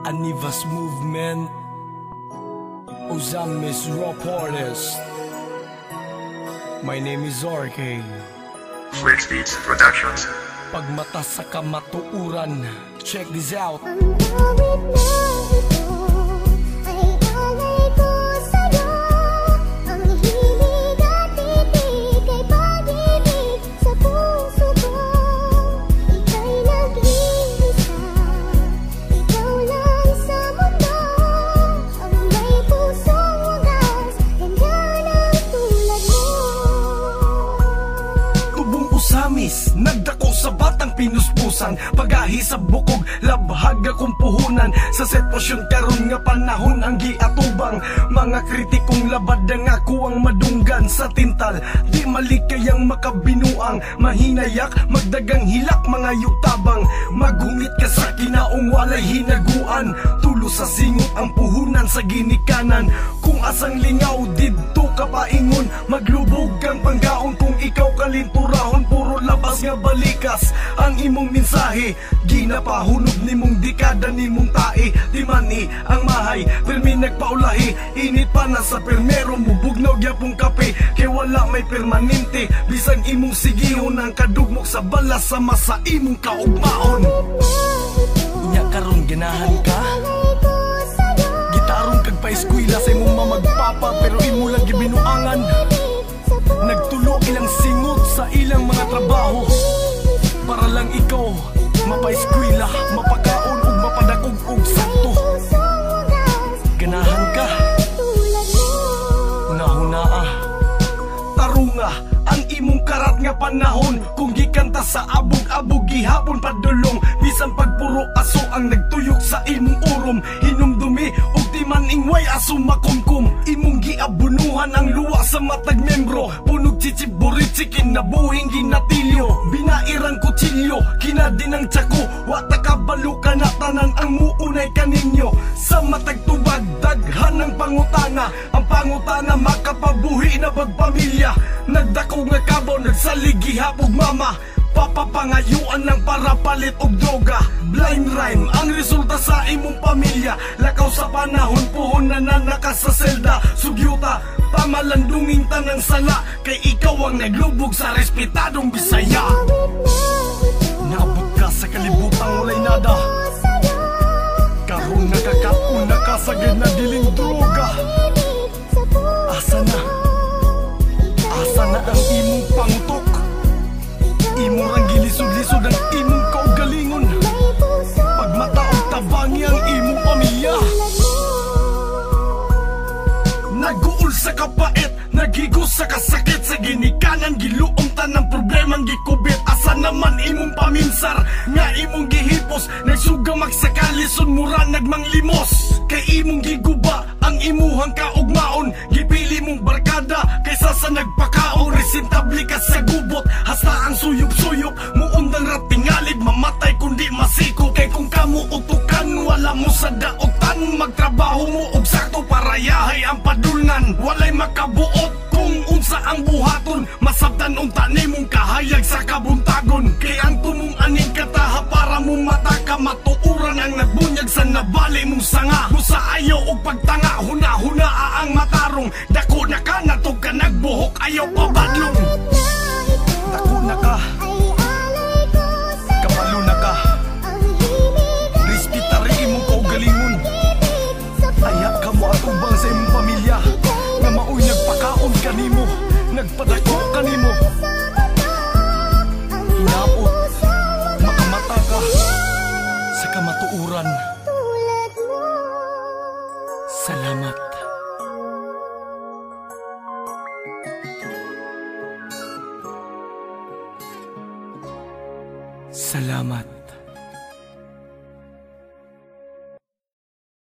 Anivas Movement, Ozamis Rock Artist. My name is RK. Flex Beats Productions. Pagmata sa kamatuuran, check this out. Nagdako sa batang pinuspusan, pagahi sa bukog, labhag akong puhunan. Sa sitwasyon karon nga panahon ang giatubang, mga kritikong labad ang ako ang madunggan. Sa tintal, di malikayang makabinuang, mahinayak, magdagang hilak mga yutabang. Maghungit ka sa kinaong walay hinaguan, tulo sa singot ang puhunan sa ginikanan. Kung asang lingaw didto ka paingon, maglubog kang panggaon. Kung ikaw kalinturahon, puro labas nga balikas ang imong mensahe. Ginapahunod nimong dekada nimong tae, di mani ang mahay permi nagpaulahi. Init pa na sa permero mo, bugnaw gyapong kape, kay wala may permanente. Bisan imong sigihon ang kadugmok sa balas, sama sa imong kaugmaon. Inya karon ganahan ka, gitarong kag pa-eskwela sa imong mamagpapa, pero imo lang gibinuangan. Nagtulo ilang singot sa ilang mga trabaho, para lang ikaw mapa-eskwela, mapakaon ug mapadakog og sakto. Ganahan ka, hunahunaa, tarunga ang imong karat nga panahon. Kung gikanta sa abog-abog, gihapon padulong, bisan pagpuro aso ang nagtuyok sa imong urom. Hinumdumi ug di man ingway aso makumkum, imong giabunuhan ang luwa sa matag membro. Punog chichiburitsi kinabuhing ginatilyo, binairang kutsilyo kinadinang tsako. Wata kabalo ka na tanan ang muunay kaninyo. Sa matag tubag daghan ang pangutana, ang pangutana makapabuhi na bagpamilya. Nagdako nga kabaw, nagsaligi hapog mama, papapangayuan ng para palit og droga. Blind rhyme ang resulta sa imong pamilya. Lakaw sa panahon, puhon na nanakas sa selda. Sugyuta, pamalandunging tanang sala, kay ikaw ang naglubog sa respetadong Bisaya. Naabot ka sa kalibutang walay nada, karong nakakatuna ka sa na diling droga. Asa na? Asa na ang imong pangutok? Imong ang gilisod-lisod ang imong kaugalingon. Pagmataog tabangi ang imong pamilya. Naguol sa kapait, nagigos sa kasakit, sa ginikanan giluong tanang problemang gikubit. Asa naman imong paminsar nga imong gihipos, nagsugamag sa kalison, mura nagmanglimos. Kay imong giguba ang imuhang kaugmaon, gipili mong barkada kaysa sa nagpakaon. Resentabli ka sa gubot, hasta ang suyop-suyop, muundang ratingalid, mamatay kundi masiko. Kay kung kamo utukan, wala mo sa daotan, magtrabaho mo og sakto para yahay ang padulnan. Walay makabuot kung unsa ang buhaton, masabtan unta nimong kahayag sa kabuntagon. Kay ang tumong aning kataha para mo mataka, matuuran ang nagbunyag sa nabali mong sanga. Musa ayaw og pagtanga, hunahunaa ang matarong. Dako na ka, natog ka nagbuhok, ayaw pabadlong. Dako na ka, kabalo na ka, respetari imong kaugalingon. Aya ka mo atubang sa imong pamilya, nga maoy nagpakaon kanimo, nagpadako kanimo. Hinaot, makamata ka sa kamatuuran. Salamat. Salamat.